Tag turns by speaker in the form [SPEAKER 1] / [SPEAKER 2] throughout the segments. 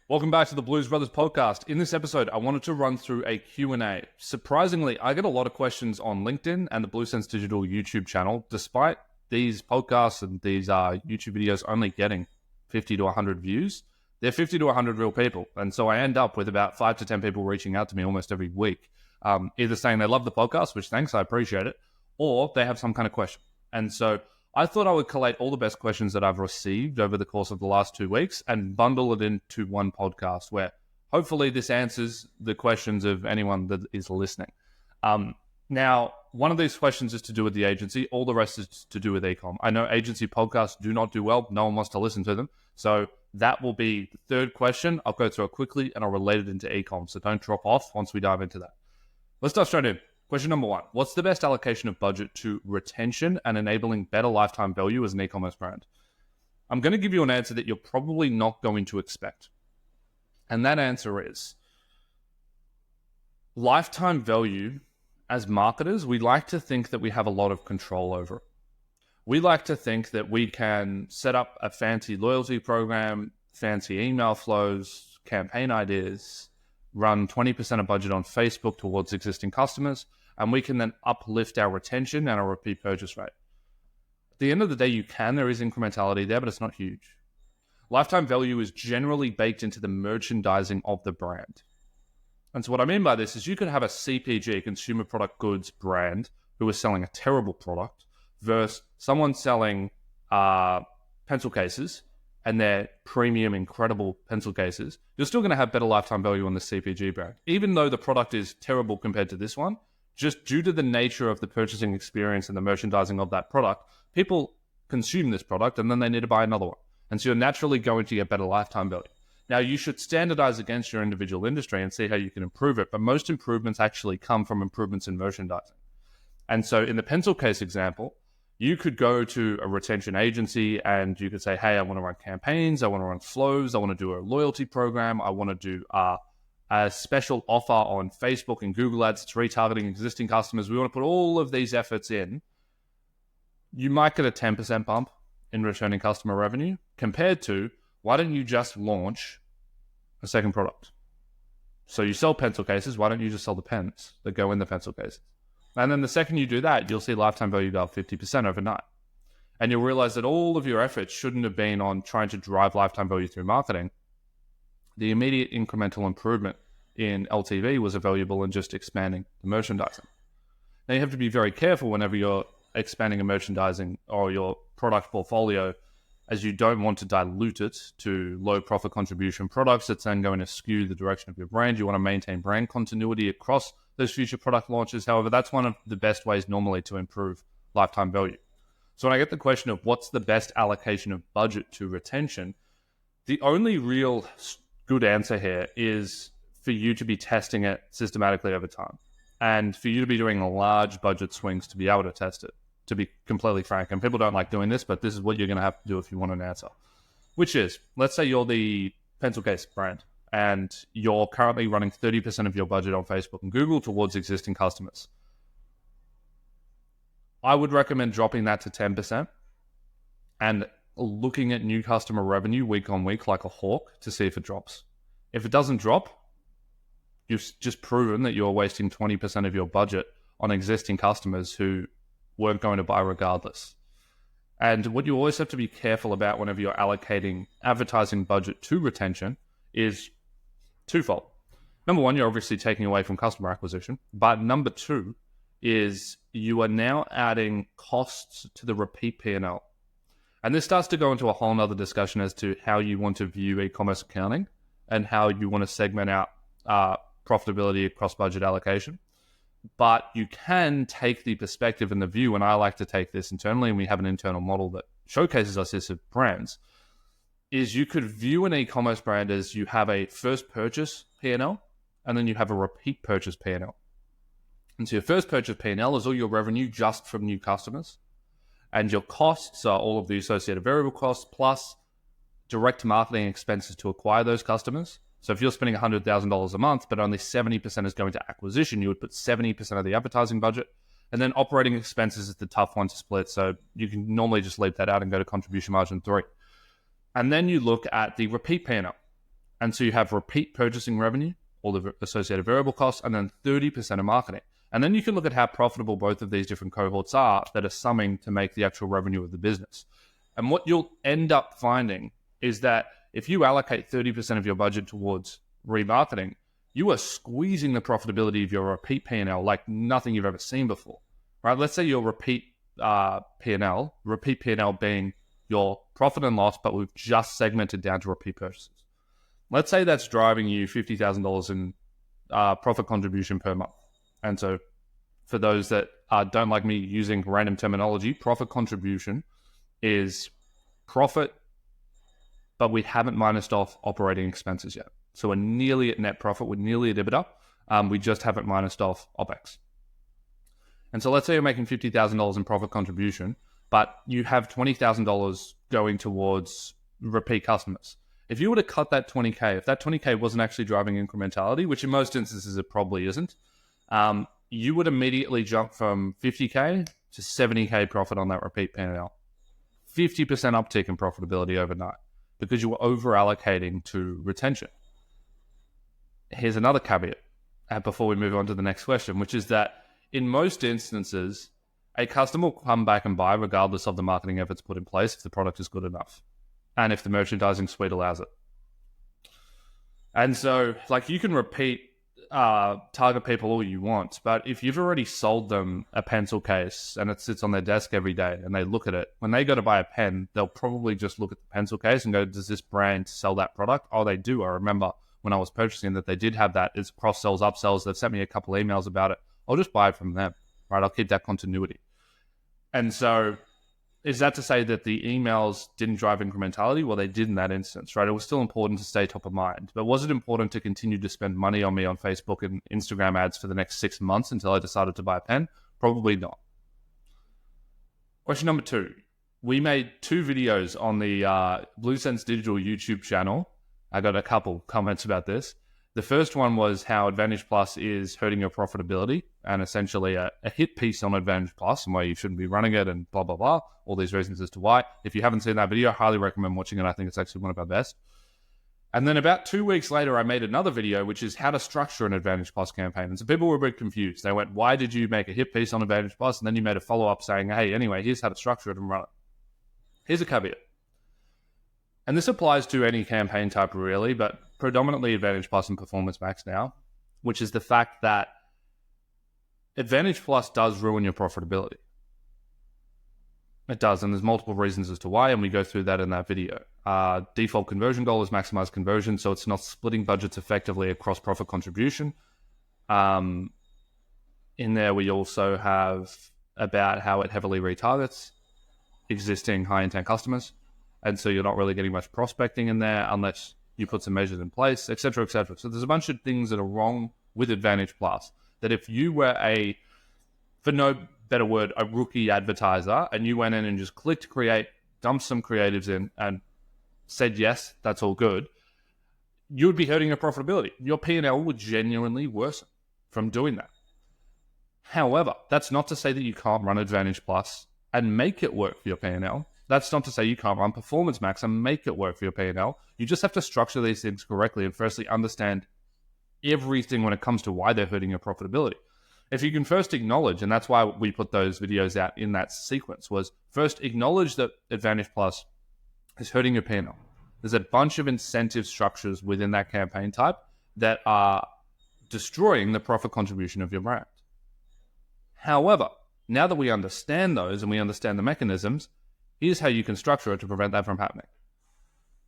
[SPEAKER 1] Welcome back to the Blues Brothers podcast. In this episode, I wanted to run through a Q&A. Surprisingly, I get a lot of questions on LinkedIn and the Blue Sense Digital YouTube channel, despite these podcasts and these YouTube videos only getting 50 to 100 views. They're 50 to 100 real people. And so I end up with about 5 to 10 people reaching out to me almost every week, either saying they love the podcast, which thanks, I appreciate it, or they have some kind of question. And so I thought I would collate all the best questions that I've received over the course of the last 2 weeks and bundle it into one podcast where hopefully this answers the questions of anyone that is listening. Now, one of these questions is to do with the agency. All the rest is to do with ecom. I know agency podcasts do not do well. No one wants to listen to them. So that will be the third question. I'll go through it quickly and I'll relate it into ecom. So don't drop off once we dive into that. Let's dive straight in. Question number 1, what's the best allocation of budget to retention and enabling better lifetime value as an e-commerce brand? I'm going to give you an answer that you're probably not going to expect. And that answer is lifetime value. As marketers, we like to think that we have a lot of control over it. We like to think that we can set up a fancy loyalty program, fancy email flows, campaign ideas, run 20% of budget on Facebook towards existing customers, and we can then uplift our retention and our repeat purchase rate. At the end of the day, there is incrementality there, but it's not huge. Lifetime value is generally baked into the merchandising of the brand. And so what I mean by this is you could have a CPG, consumer product goods brand, who is selling a terrible product versus someone selling pencil cases, and they're premium, incredible pencil cases. You're still going to have better lifetime value on the CPG brand, even though the product is terrible compared to this one. Just due to the nature of the purchasing experience and the merchandising of that product, people consume this product and then they need to buy another one. And so you're naturally going to get better lifetime value. Now, you should standardize against your individual industry and see how you can improve it, but most improvements actually come from improvements in merchandising. And so in the pencil case example, you could go to a retention agency and you could say, hey, I want to run campaigns, I want to run flows, I want to do a loyalty program, I want to do a special offer on Facebook and Google Ads to retargeting existing customers. We want to put all of these efforts in. You might get a 10% bump in returning customer revenue compared to, why don't you just launch a second product? So you sell pencil cases, why don't you just sell the pens that go in the pencil cases? And then the second you do that, you'll see lifetime value go up 50% overnight. And you'll realize that all of your efforts shouldn't have been on trying to drive lifetime value through marketing. The immediate incremental improvement in LTV was valuable in just expanding the merchandising. Now you have to be very careful whenever you're expanding a merchandising or your product portfolio, as you don't want to dilute it to low profit contribution products that's then going to skew the direction of your brand. You want to maintain brand continuity across those future product launches. However, that's one of the best ways normally to improve lifetime value. So when I get the question of what's the best allocation of budget to retention, the only real good answer here is for you to be testing it systematically over time and for you to be doing large budget swings to be able to test it, to be completely frank. And people don't like doing this, but this is what you're going to have to do if you want an answer, which is, let's say you're the pencil case brand and you're currently running 30% of your budget on Facebook and Google towards existing customers. I would recommend dropping that to 10% and looking at new customer revenue week on week like a hawk to see if it drops. If it doesn't drop, you've just proven that you're wasting 20% of your budget on existing customers who weren't going to buy regardless. And what you always have to be careful about whenever you're allocating advertising budget to retention is twofold. Number one, you're obviously taking away from customer acquisition. But number two is you are now adding costs to the repeat P&L. And this starts to go into a whole nother discussion as to how you want to view e-commerce accounting and how you want to segment out profitability across budget allocation. But you can take the perspective and the view, and I like to take this internally, and we have an internal model that showcases us this of brands, is you could view an e-commerce brand as you have a first purchase P&L, and then you have a repeat purchase P&L. And so your first purchase P&L is all your revenue just from new customers, and your costs are all of the associated variable costs plus direct marketing expenses to acquire those customers. So if you're spending $100,000 a month, but only 70% is going to acquisition, you would put 70% of the advertising budget. And then operating expenses is the tough one to split. So you can normally just leave that out and go to contribution margin 3. And then you look at the repeat P&L. And so you have repeat purchasing revenue, all the associated variable costs, and then 30% of marketing. And then you can look at how profitable both of these different cohorts are that are summing to make the actual revenue of the business. And what you'll end up finding is that if you allocate 30% of your budget towards remarketing, you are squeezing the profitability of your repeat P&L like nothing you've ever seen before, right? Let's say your repeat P&L being your profit and loss, but we've just segmented down to repeat purchases. Let's say that's driving you $50,000 in profit contribution per month. And so for those that don't like me using random terminology, profit contribution is profit, but we haven't minused off operating expenses yet. So we're nearly at net profit, we're nearly at EBITDA, we just haven't minused off OPEX. And so let's say you're making $50,000 in profit contribution, but you have $20,000 going towards repeat customers. If you were to cut that 20K, if that 20K wasn't actually driving incrementality, which in most instances it probably isn't, you would immediately jump from 50K to 70K profit on that repeat P&L. 50% uptick in profitability overnight because you were over allocating to retention. Here's another caveat before we move on to the next question, which is that in most instances, a customer will come back and buy regardless of the marketing efforts put in place if the product is good enough and if the merchandising suite allows it. And so, like, you can repeat target people all you want, but if you've already sold them a pencil case and it sits on their desk every day and they look at it, when they go to buy a pen, they'll probably just look at the pencil case and go, does this brand sell that product? Oh, they do. I remember when I was purchasing that they did have that. It's cross-sells, upsells. They've sent me a couple emails about it. I'll just buy it from them, right? I'll keep that continuity. And so is that to say that the emails didn't drive incrementality? Well, they did in that instance, right? It was still important to stay top of mind. But was it important to continue to spend money on me on Facebook and Instagram ads for the next 6 months until I decided to buy a pen? Probably not. Question number 2. We made 2 videos on the Blue Sense Digital YouTube channel. I got a couple comments about this. The first one was how Advantage Plus is hurting your profitability and essentially a hit piece on Advantage Plus and why you shouldn't be running it and blah, blah, blah. All these reasons as to why. If you haven't seen that video, I highly recommend watching it. I think it's actually one of our best. And then about 2 weeks later, I made another video, which is how to structure an Advantage Plus campaign. And so people were a bit confused. They went, why did you make a hit piece on Advantage Plus? And then you made a follow-up saying, hey, anyway, here's how to structure it and run it. Here's a caveat. And this applies to any campaign type really, but predominantly Advantage Plus and Performance Max now, which is the fact that Advantage Plus does ruin your profitability. It does, and there's multiple reasons as to why, and we go through that in that video. Default conversion goal is maximize conversion, so it's not splitting budgets effectively across profit contribution. In there, we also have about how it heavily retargets existing high-intent customers, and so you're not really getting much prospecting in there unless you put some measures in place, et cetera, et cetera. So there's a bunch of things that are wrong with Advantage Plus that if you were for no better word, a rookie advertiser, and you went in and just clicked create, dumped some creatives in, and said, yes, that's all good, you would be hurting your profitability. Your P&L would genuinely worsen from doing that. However, that's not to say that you can't run Advantage Plus and make it work for your P&L. That's not to say you can't run Performance Max and make it work for your P&L. You just have to structure these things correctly and firstly understand everything when it comes to why they're hurting your profitability. If you can first acknowledge, and that's why we put those videos out in that sequence, was first acknowledge that Advantage Plus is hurting your P&L. There's a bunch of incentive structures within that campaign type that are destroying the profit contribution of your brand. However, now that we understand those and we understand the mechanisms, here's how you can structure it to prevent that from happening.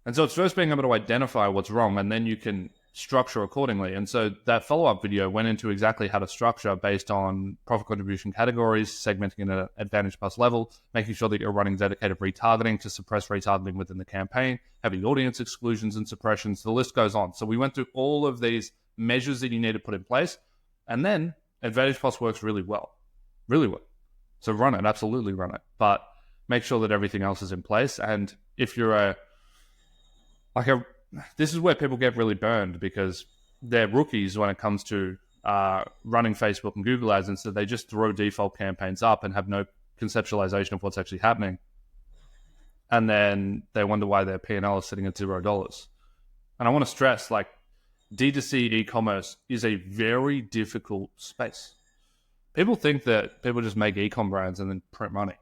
[SPEAKER 1] And so it's first being able to identify what's wrong, and then you can structure accordingly. And so that follow-up video went into exactly how to structure based on profit contribution categories, segmenting at an Advantage Plus level, making sure that you're running dedicated retargeting to suppress retargeting within the campaign, having audience exclusions and suppressions, the list goes on. So we went through all of these measures that you need to put in place, and then Advantage Plus works really well. Really well. So run it, absolutely run it. But make sure that everything else is in place. And if you're this is where people get really burned because they're rookies when it comes to running Facebook and Google ads, and so they just throw default campaigns up and have no conceptualization of what's actually happening. And then they wonder why their P&L is sitting at $0. And I want to stress, like, D2C e-commerce is a very difficult space. People think that people just make e-com brands and then print money.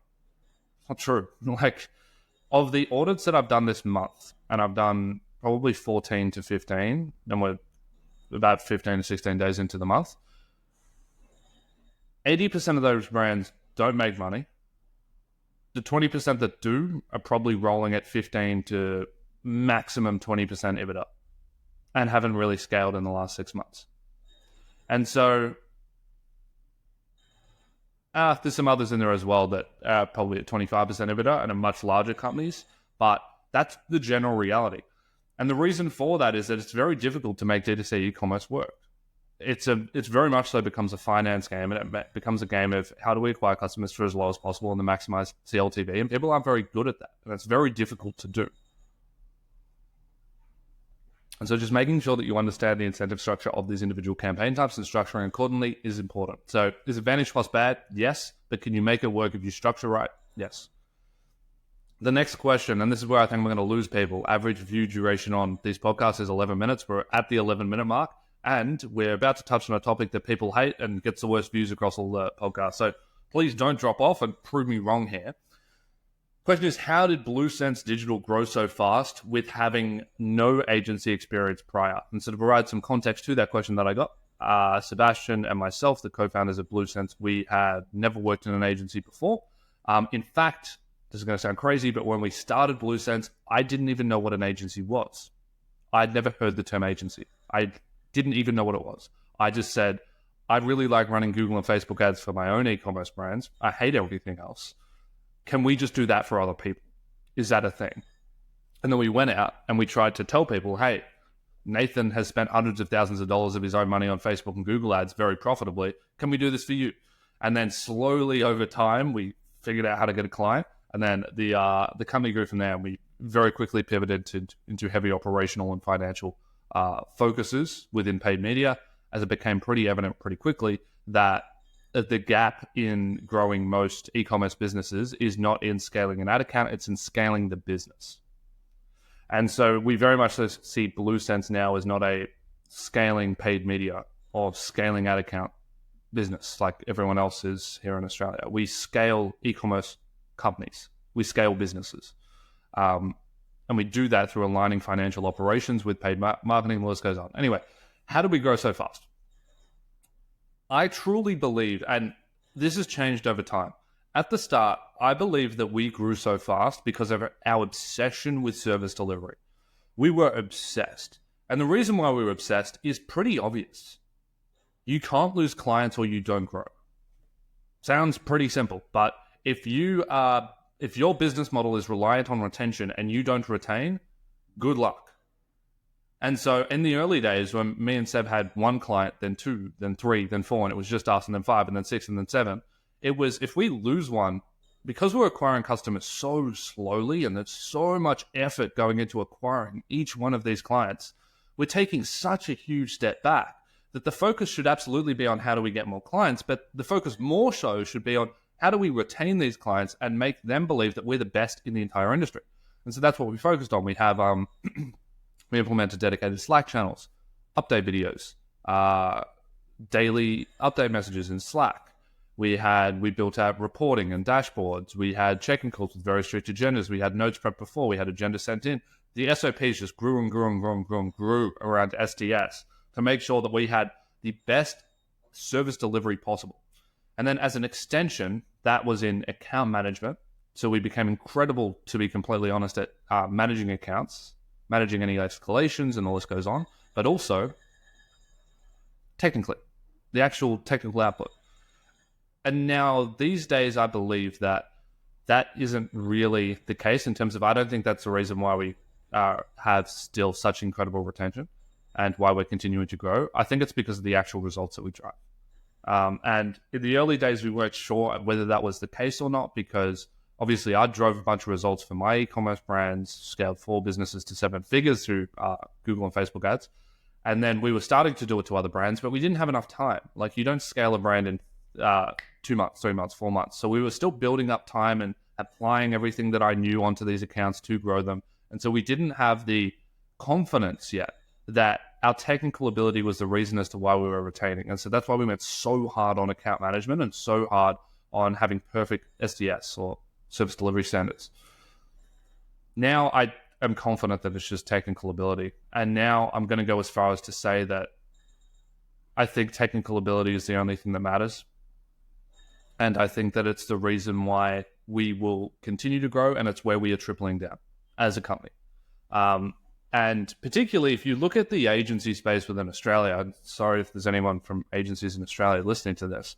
[SPEAKER 1] It's not true. Like, of the audits that I've done this month, and I've done probably 14 to 15, and we're about 15 to 16 days into the month, 80% of those brands don't make money. The 20% that do are probably rolling at 15 to maximum 20% EBITDA and haven't really scaled in the last 6 months. And so there's some others in there as well that are probably at 25% EBITDA and are much larger companies, but that's the general reality. And the reason for that is that it's very difficult to make D2C e-commerce work. It's very much so becomes a finance game, and it becomes a game of how do we acquire customers for as low as possible and to maximize CLTV, and people aren't very good at that, and it's very difficult to do. And so just making sure that you understand the incentive structure of these individual campaign types and structuring accordingly is important. So is advantage cost bad? Yes. But can you make it work if you structure right? Yes. The next question, and this is where I think we're going to lose people, average view duration on these podcasts is 11 minutes. We're at the 11-minute mark, and we're about to touch on a topic that people hate and gets the worst views across all the podcasts. So please don't drop off and prove me wrong here. Question is, how did Blue Sense Digital grow so fast with having no agency experience prior? And so to provide some context to that question that I got, Sebastian and myself, the co-founders of Blue Sense, we had never worked in an agency before. In fact, this is going to sound crazy, but when we started Blue Sense, I didn't even know what an agency was. I'd never heard the term agency. I didn't even know what it was. I just said, I really like running Google and Facebook ads for my own e-commerce brands. I hate everything else. Can we just do that for other people? Is that a thing? And then we went out and we tried to tell people, hey, Nathan has spent hundreds of thousands of dollars of his own money on Facebook and Google ads very profitably. Can we do this for you? And then slowly over time, we figured out how to get a client. And then the company grew from there. And we very quickly pivoted into heavy operational and financial focuses within paid media, as it became pretty evident pretty quickly that the gap in growing most e-commerce businesses is not in scaling an ad account, it's in scaling the business. And so we very much see Blue Sense now as not a scaling paid media or scaling ad account business like everyone else is here in Australia. We scale e-commerce companies. We scale businesses. And we do that through aligning financial operations with paid marketing. The list goes on. Anyway, how do we grow so fast? I truly believe, and this has changed over time. At the start, I believe that we grew so fast because of our obsession with service delivery. We were obsessed. And the reason why we were obsessed is pretty obvious. You can't lose clients or you don't grow. Sounds pretty simple, but if your business model is reliant on retention and you don't retain, good luck. And so in the early days, when me and Seb had one client, then two, then three, then four, and it was just us, and then five, and then six, and then seven, it was, if we lose one, because we're acquiring customers so slowly and there's so much effort going into acquiring each one of these clients, we're taking such a huge step back that the focus should absolutely be on how do we get more clients, but the focus more so should be on how do we retain these clients and make them believe that we're the best in the entire industry. And so that's what we focused on. We have we implemented dedicated Slack channels, update videos, daily update messages in Slack. We built out reporting and dashboards. We had check-in calls with very strict agendas. We had notes prepped before. We had agenda sent in. The SOPs just grew and grew and grew and grew and grew around SDS to make sure that we had the best service delivery possible. And then as an extension, that was in account management. So we became incredible, to be completely honest, at managing accounts, managing any escalations, and the list goes on, but also technically, the actual technical output. And now these days, I believe that isn't really the case in terms of, I don't think that's the reason why we have still such incredible retention and why we're continuing to grow. I think it's because of the actual results that we drive. And in the early days, we weren't sure whether that was the case or not, because obviously, I drove a bunch of results for my e-commerce brands, scaled 4 businesses to 7 figures through Google and Facebook ads. And then we were starting to do it to other brands, but we didn't have enough time. Like, you don't scale a brand in 2 months, 3 months, 4 months. So we were still building up time and applying everything that I knew onto these accounts to grow them. And so we didn't have the confidence yet that our technical ability was the reason as to why we were retaining. And so that's why we went so hard on account management and so hard on having perfect SDS or service delivery standards. Now I am confident that it's just technical ability. And now I'm going to go as far as to say that I think technical ability is the only thing that matters. And I think that it's the reason why we will continue to grow, and it's where we are tripling down as a company. And particularly if you look at the agency space within Australia, I'm sorry if there's anyone from agencies in Australia listening to this,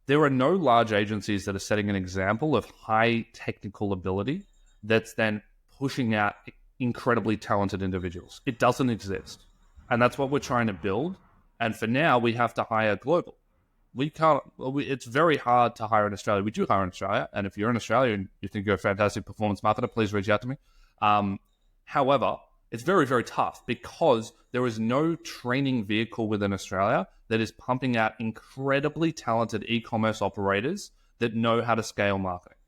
[SPEAKER 1] there are no large agencies that are setting an example of high technical ability that's then pushing out incredibly talented individuals. It doesn't exist. And that's what we're trying to build. And for now, we have to hire global. It's very hard to hire in Australia. We do hire in Australia. And if you're in Australia and you think you're a fantastic performance marketer, please reach out to me. However, it's very, very tough because there is no training vehicle within Australia that is pumping out incredibly talented e-commerce operators that know how to scale marketing.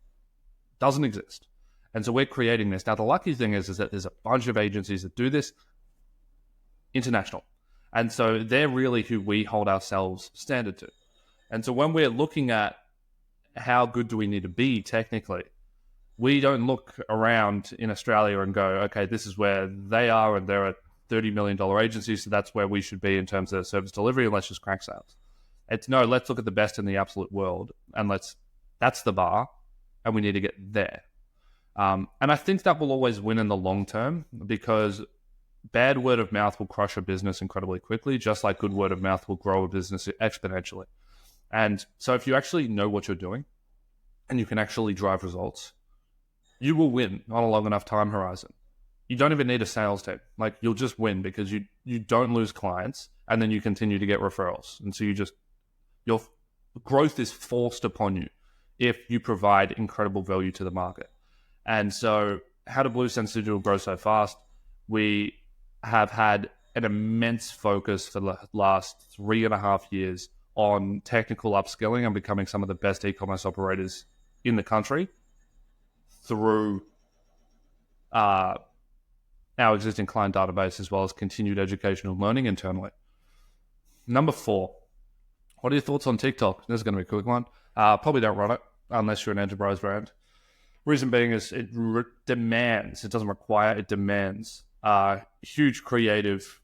[SPEAKER 1] Doesn't exist. And so we're creating this. Now, the lucky thing is that there's a bunch of agencies that do this international. And so they're really who we hold ourselves standard to. And so when we're looking at how good do we need to be technically, we don't look around in Australia and go, okay, this is where they are and they're a $30 million agency, so that's where we should be in terms of service delivery, and let's just crank sales. It's no, let's look at the best in the absolute world, and that's the bar, and we need to get there. And I think that will always win in the long term, because bad word of mouth will crush a business incredibly quickly, just like good word of mouth will grow a business exponentially. And so if you actually know what you're doing and you can actually drive results, you will win on a long enough time horizon. You don't even need a sales team. Like, you'll just win because you don't lose clients, and then you continue to get referrals. And so your growth is forced upon you if you provide incredible value to the market. And so how did Blue Sense Digital grow so fast? We have had an immense focus for the last 3.5 years on technical upskilling and becoming some of the best e-commerce operators in the country through our existing client database, as well as continued educational learning internally. Number 4, what are your thoughts on TikTok? This is going to be a quick one. Probably don't run it unless you're an enterprise brand. Reason being is it demands, it doesn't require, it demands huge creative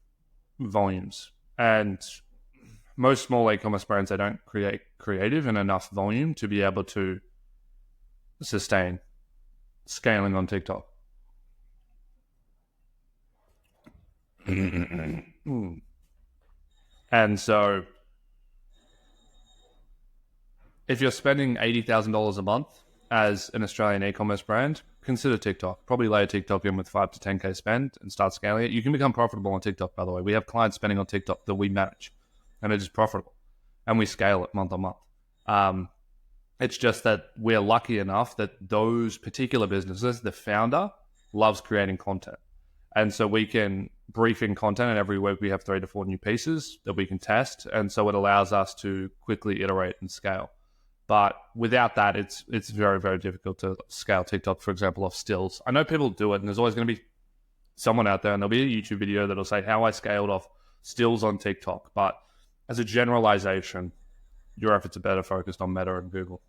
[SPEAKER 1] volumes. And most small e-commerce brands, they don't create creative in enough volume to be able to sustain scaling on TikTok. And so if you're spending $80,000 a month as an Australian e-commerce brand, consider TikTok. Probably lay a TikTok in with 5 to 10K spend and start scaling it. You can become profitable on TikTok, by the way. We have clients spending on TikTok that we manage, and it is profitable. And we scale it month on month. It's just that we're lucky enough that those particular businesses, the founder loves creating content. And so we can brief in content, and every week we have 3 to 4 new pieces that we can test. And so it allows us to quickly iterate and scale. But without that, it's very, very difficult to scale TikTok, for example, off stills. I know people do it, and there's always going to be someone out there, and there'll be a YouTube video that'll say how I scaled off stills on TikTok. But as a generalization, your efforts are better focused on Meta and Google.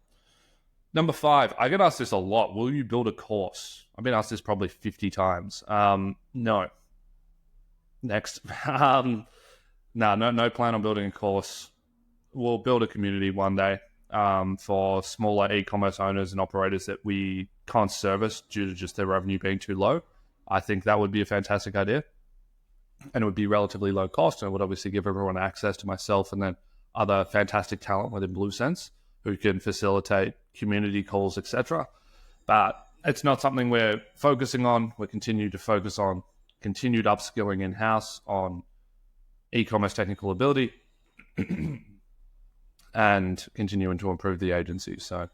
[SPEAKER 1] Number 5, I get asked this a lot. Will you build a course? I've been asked this probably 50 times. No. Next. No plan on building a course. We'll build a community one day for smaller e-commerce owners and operators that we can't service due to just their revenue being too low. I think that would be a fantastic idea. And it would be relatively low cost, and it would obviously give everyone access to myself and then other fantastic talent within Blue Sense who can facilitate community calls, etc. But it's not something we're focusing on. We continue to focus on continued upskilling in-house on e-commerce technical ability and continuing to improve the agency. So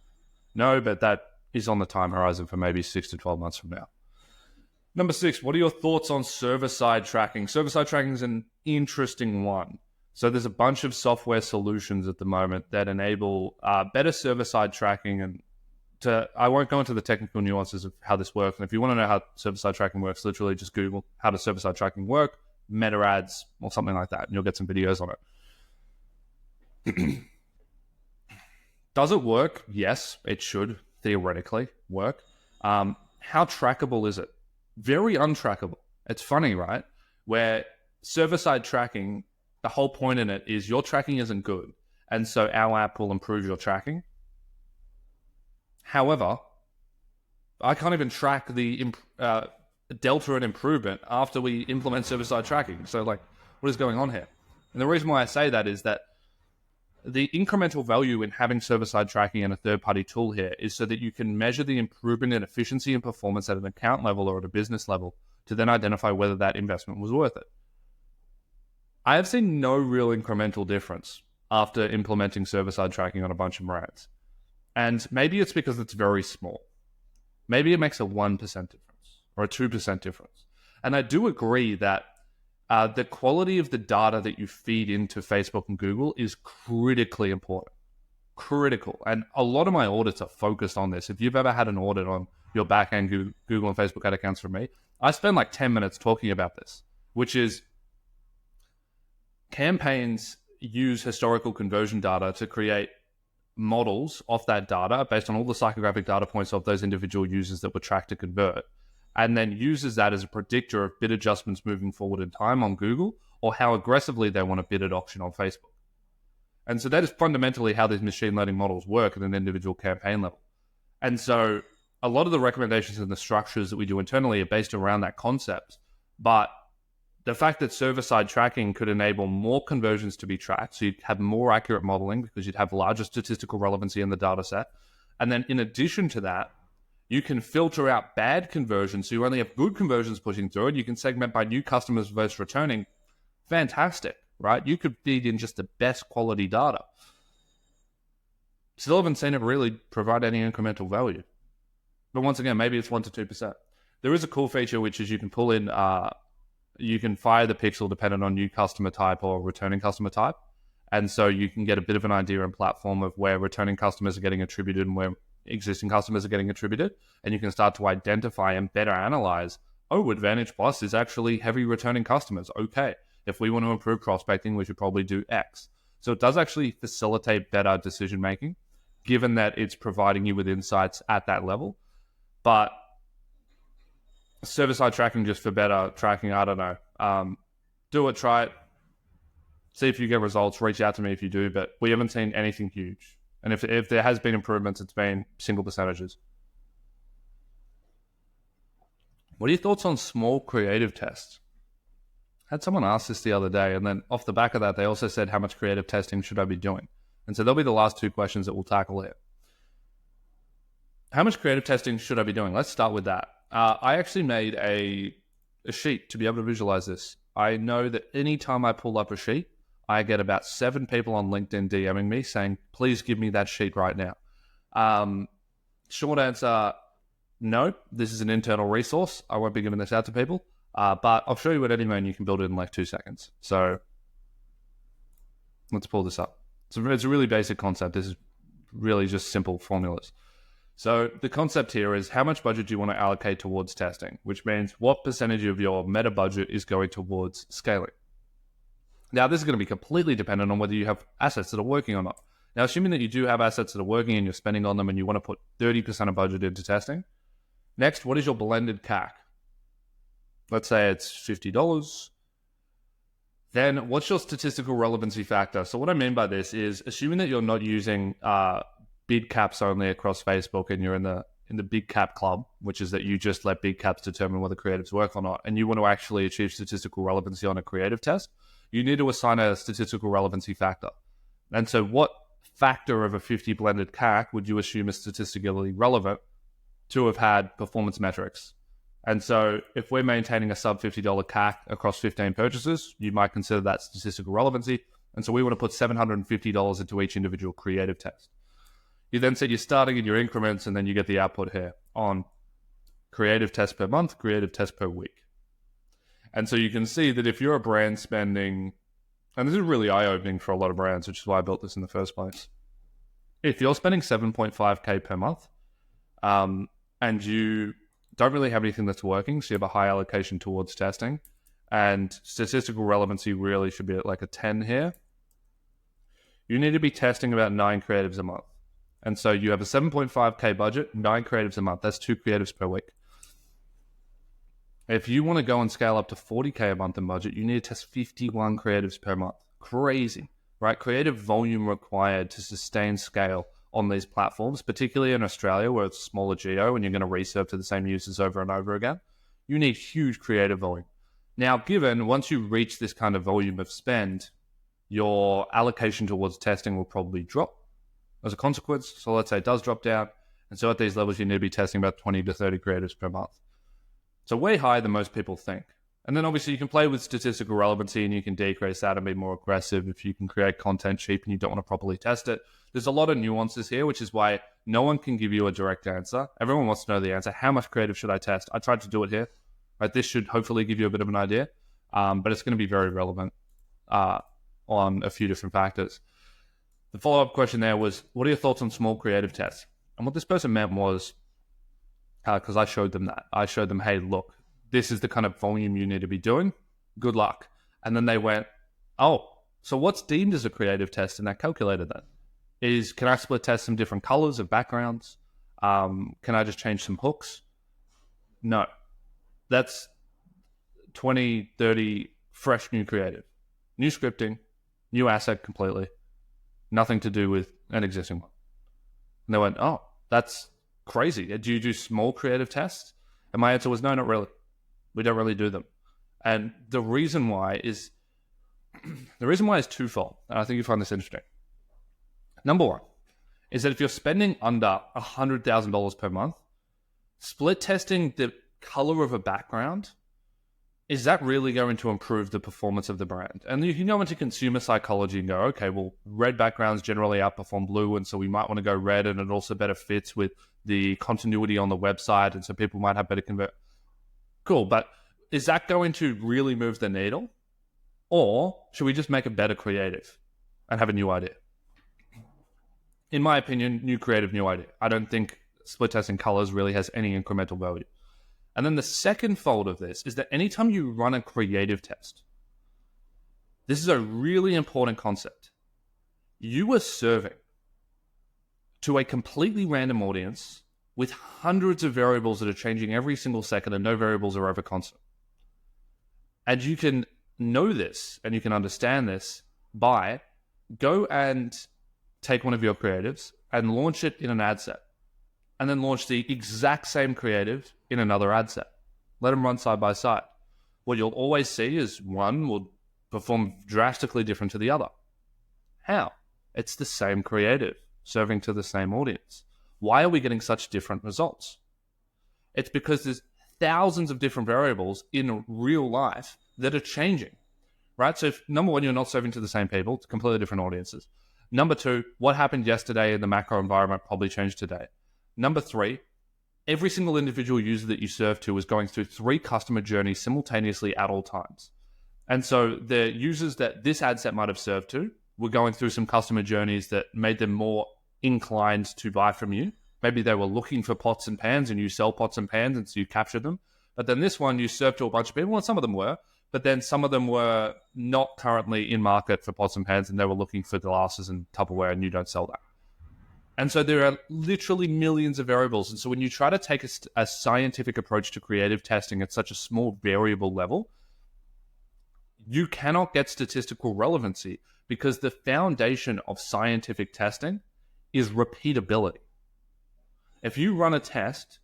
[SPEAKER 1] no, but that is on the time horizon for maybe 6 to 12 months from now. Number 6, what are your thoughts on server-side tracking? Server-side tracking is an interesting one. So there's a bunch of software solutions at the moment that enable better server-side tracking and I won't go into the technical nuances of how this works. And if you want to know how server-side tracking works, literally just Google how does server-side tracking work, meta ads, or something like that, and you'll get some videos on it. Does it work? Yes, it should theoretically work. How trackable is it? Very untrackable. It's funny, right? Where server-side tracking, the whole point in it is your tracking isn't good. And so our app will improve your tracking. However, I can't even track the delta and improvement after we implement server-side tracking. So, like, what is going on here? And the reason why I say that is that the incremental value in having server-side tracking and a third-party tool here is so that you can measure the improvement in efficiency and performance at an account level or at a business level to then identify whether that investment was worth it. I have seen no real incremental difference after implementing server-side tracking on a bunch of brands. And maybe it's because it's very small. Maybe it makes a 1% difference or a 2% difference. And I do agree that the quality of the data that you feed into Facebook and Google is critically important. Critical. And a lot of my audits are focused on this. If you've ever had an audit on your back-end Google and Facebook ad accounts from me, I spend like 10 minutes talking about this, which is campaigns use historical conversion data to create models off that data based on all the psychographic data points of those individual users that were tracked to convert, and then uses that as a predictor of bid adjustments moving forward in time on Google or how aggressively they want to bid at auction on Facebook. And so that is fundamentally how these machine learning models work at an individual campaign level. And so a lot of the recommendations and the structures that we do internally are based around that concept. But the fact that server-side tracking could enable more conversions to be tracked, so you'd have more accurate modeling because you'd have larger statistical relevancy in the data set. And then in addition to that, you can filter out bad conversions, so you only have good conversions pushing through, and you can segment by new customers versus returning. Fantastic, right? You could feed in just the best quality data. Still haven't seen it really provide any incremental value. But once again, maybe it's 1 to 2%. There is a cool feature, which is you can pull in... you can fire the pixel dependent on new customer type or returning customer type. And so you can get a bit of an idea and platform of where returning customers are getting attributed and where existing customers are getting attributed. And you can start to identify and better analyze, oh, Advantage Plus is actually heavy returning customers. Okay, if we want to improve prospecting, we should probably do X. So it does actually facilitate better decision making, given that it's providing you with insights at that level. But server-side tracking just for better tracking, I don't know. Do it, try it, see if you get results, reach out to me if you do, but we haven't seen anything huge. And if there has been improvements, it's been single percentages. What are your thoughts on small creative tests? I had someone ask this the other day, and then off the back of that, they also said, how much creative testing should I be doing? And so they'll be the last two questions that we'll tackle here. How much creative testing should I be doing? Let's start with that. I actually made a sheet to be able to visualize this. I know that anytime I pull up a sheet, I get about 7 people on LinkedIn DMing me saying, please give me that sheet right now. Short answer, no, this is an internal resource. I won't be giving this out to people, but I'll show you at Anyman. You can build it in like 2 seconds. So let's pull this up. It's a really basic concept. This is really just simple formulas. So the concept here is how much budget do you want to allocate towards testing, which means what percentage of your meta budget is going towards scaling. Now, this is going to be completely dependent on whether you have assets that are working or not. Now, assuming that you do have assets that are working and you're spending on them and you want to put 30% of budget into testing. Next, what is your blended CAC? Let's say it's $50. Then what's your statistical relevancy factor? So what I mean by this is assuming that you're not using bid caps only across Facebook and you're in the big cap club, which is that you just let big caps determine whether creatives work or not, and you want to actually achieve statistical relevancy on a creative test, you need to assign a statistical relevancy factor. And so what factor of a 50 blended CAC would you assume is statistically relevant to have had performance metrics? And so if we're maintaining a sub $50 CAC across 15 purchases, you might consider that statistical relevancy. And so we want to put $750 into each individual creative test. You then said you're starting in your increments, and then you get the output here on creative test per month, creative test per week. And so you can see that if you're a brand spending, and this is really eye-opening for a lot of brands, which is why I built this in the first place. If you're spending 7.5K per month, and you don't really have anything that's working, so you have a high allocation towards testing, and statistical relevancy really should be at like a 10 here, you need to be testing about 9 creatives a month. And so you have a 7.5K budget, 9 creatives a month. That's 2 creatives per week. If you want to go and scale up to 40K a month in budget, you need to test 51 creatives per month. Crazy, right? Creative volume required to sustain scale on these platforms, particularly in Australia where it's smaller geo and you're going to reserve to the same users over and over again. You need huge creative volume. Now, given once you reach this kind of volume of spend, your allocation towards testing will probably drop as a consequence. So let's say it does drop down. And so at these levels, you need to be testing about 20 to 30 creatives per month. So way higher than most people think. And then obviously you can play with statistical relevancy and you can decrease that and be more aggressive if you can create content cheap and you don't want to properly test it. There's a lot of nuances here, which is why no one can give you a direct answer. Everyone wants to know the answer. How much creative should I test? I tried to do it here. Right? This should hopefully give you a bit of an idea, but it's going to be very relevant on a few different factors. The follow-up question there was, what are your thoughts on small creative tests? And what this person meant was, because I showed them that. I showed them, hey, look, this is the kind of volume you need to be doing. Good luck. And then they went, oh, so what's deemed as a creative test in that calculator then? Can I split test some different colors of backgrounds? Can I just change some hooks? No. That's 20, 30 fresh new creative. New scripting, new asset completely. Nothing to do with an existing one. And they went, oh, that's crazy. Do you do small creative tests? And my answer was, no, not really. We don't really do them. And the reason why is twofold. And I think you find this interesting. Number one is that if you're spending under $100,000 per month, split testing the color of a background, is that really going to improve the performance of the brand? And you can go into consumer psychology and go, okay, well, red backgrounds generally outperform blue, and so we might want to go red, and it also better fits with the continuity on the website, and so people might have better convert. Cool, but is that going to really move the needle? Or should we just make a better creative and have a new idea? In my opinion, new creative, new idea. I don't think split testing colors really has any incremental value. And then the second fold of this is that anytime you run a creative test, this is a really important concept. You are serving to a completely random audience with hundreds of variables that are changing every single second and no variables are ever constant. And you can know this and you can understand this by go and take one of your creatives and launch it in an ad set. And then launch the exact same creative in another ad set. Let them run side by side. What you'll always see is one will perform drastically different to the other. How? It's the same creative, serving to the same audience. Why are we getting such different results? It's because there's thousands of different variables in real life that are changing, right? So if, number one, you're not serving to the same people, it's completely different audiences. Number two, what happened yesterday in the macro environment probably changed today. Number three, every single individual user that you serve to is going through 3 customer journeys simultaneously at all times. And so the users that this ad set might have served to were going through some customer journeys that made them more inclined to buy from you. Maybe they were looking for pots and pans and you sell pots and pans and so you captured them. But then this one you served to a bunch of people, and some of them were, but then some of them were not currently in market for pots and pans and they were looking for glasses and Tupperware and you don't sell that. And so there are literally millions of variables. And so when you try to take a scientific approach to creative testing at such a small variable level, you cannot get statistical relevancy because the foundation of scientific testing is repeatability. If you run a test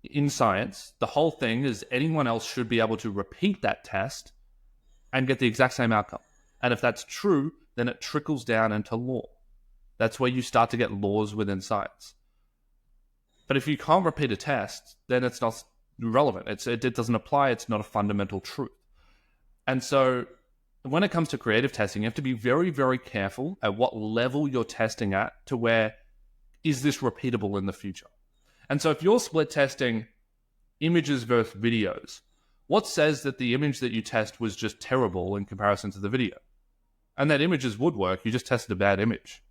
[SPEAKER 1] in science, the whole thing is anyone else should be able to repeat that test and get the exact same outcome. And if that's true, then it trickles down into law. That's where you start to get laws within science. But if you can't repeat a test, then it's not relevant. It doesn't apply. It's not a fundamental truth. And so when it comes to creative testing, you have to be very, very careful at what level you're testing at to where is this repeatable in the future. And so if you're split testing images versus videos, what says that the image that you test was just terrible in comparison to the video? And that images would work. You just tested a bad image.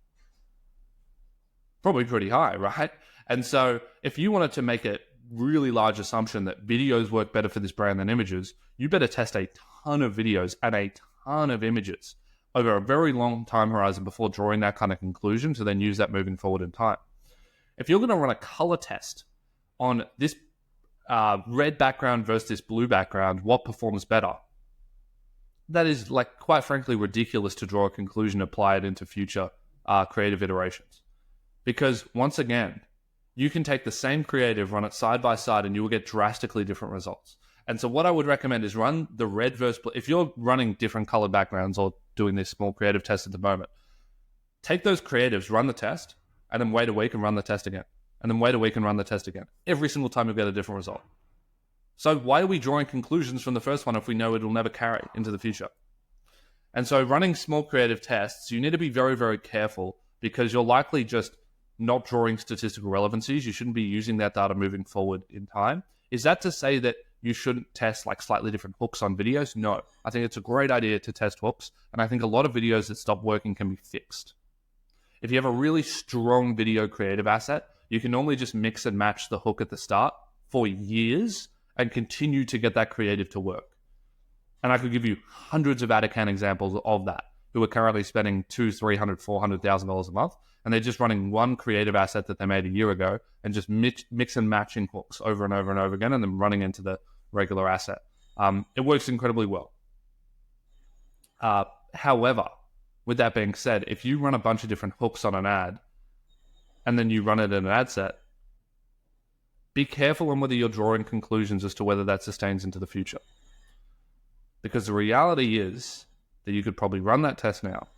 [SPEAKER 1] Probably pretty high, right? And so if you wanted to make a really large assumption that videos work better for this brand than images, you better test a ton of videos and a ton of images over a very long time horizon before drawing that kind of conclusion to then use that moving forward in time. If you're going to run a color test on this red background versus this blue background, what performs better? That is, like, quite frankly, ridiculous to draw a conclusion, apply it into future creative iterations. Because once again, you can take the same creative, run it side by side, and you will get drastically different results. And so what I would recommend is run the red versus blue. If you're running different colored backgrounds or doing this small creative test at the moment, take those creatives, run the test, and then wait a week and run the test again. And then wait a week and run the test again. Every single time you'll get a different result. So why are we drawing conclusions from the first one if we know it'll never carry into the future? And so running small creative tests, you need to be very, very careful, because you're likely just not drawing statistical relevancies. You shouldn't be using that data moving forward in time. Is that to say that you shouldn't test like slightly different hooks on videos? No. I think it's a great idea to test hooks, and I think a lot of videos that stop working can be fixed. If you have a really strong video creative asset, you can normally just mix and match the hook at the start for years and continue to get that creative to work. And I could give you hundreds of ad-account examples of that, who are currently spending $200,000, $300,000, $400,000 a month, and they're just running one creative asset that they made a year ago and just mix and matching hooks over and over and over again, and then running into the regular asset. It works incredibly well. However, with that being said, if you run a bunch of different hooks on an ad and then you run it in an ad set, be careful on whether you're drawing conclusions as to whether that sustains into the future. Because the reality is that you could probably run that test now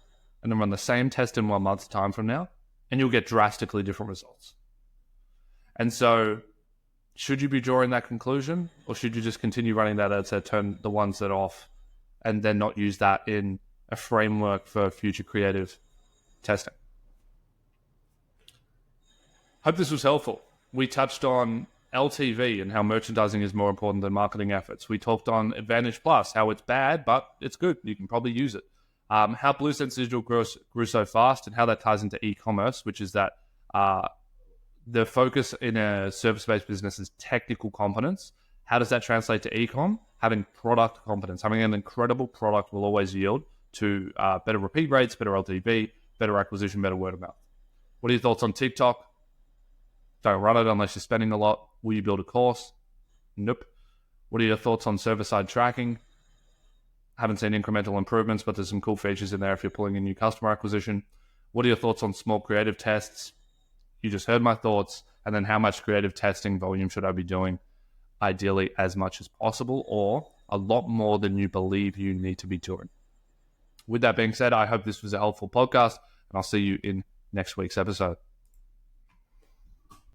[SPEAKER 1] and then run the same test in 1 month's time from now, and you'll get drastically different results. And so, should you be drawing that conclusion, or should you just continue running that ad set, turn the ones that off, and then not use that in a framework for future creative testing? Hope this was helpful. We touched on LTV and how merchandising is more important than marketing efforts. We talked on Advantage Plus, how it's bad, but it's good. You can probably use it. How Blue Sense Digital grew so fast, and how that ties into e-commerce, which is that the focus in a service-based business is technical competence. How does that translate to e-com? Having product competence. Having an incredible product will always yield to better repeat rates, better LTV, better acquisition, better word of mouth. What are your thoughts on TikTok? Don't run it unless you're spending a lot. Will you build a course? Nope. What are your thoughts on server-side tracking? Haven't seen incremental improvements, but there's some cool features in there if you're pulling in new customer acquisition. What are your thoughts on small creative tests? You just heard my thoughts. And then how much creative testing volume should I be doing? Ideally, as much as possible, or a lot more than you believe you need to be doing. With that being said, I hope this was a helpful podcast, and I'll see you in next week's episode.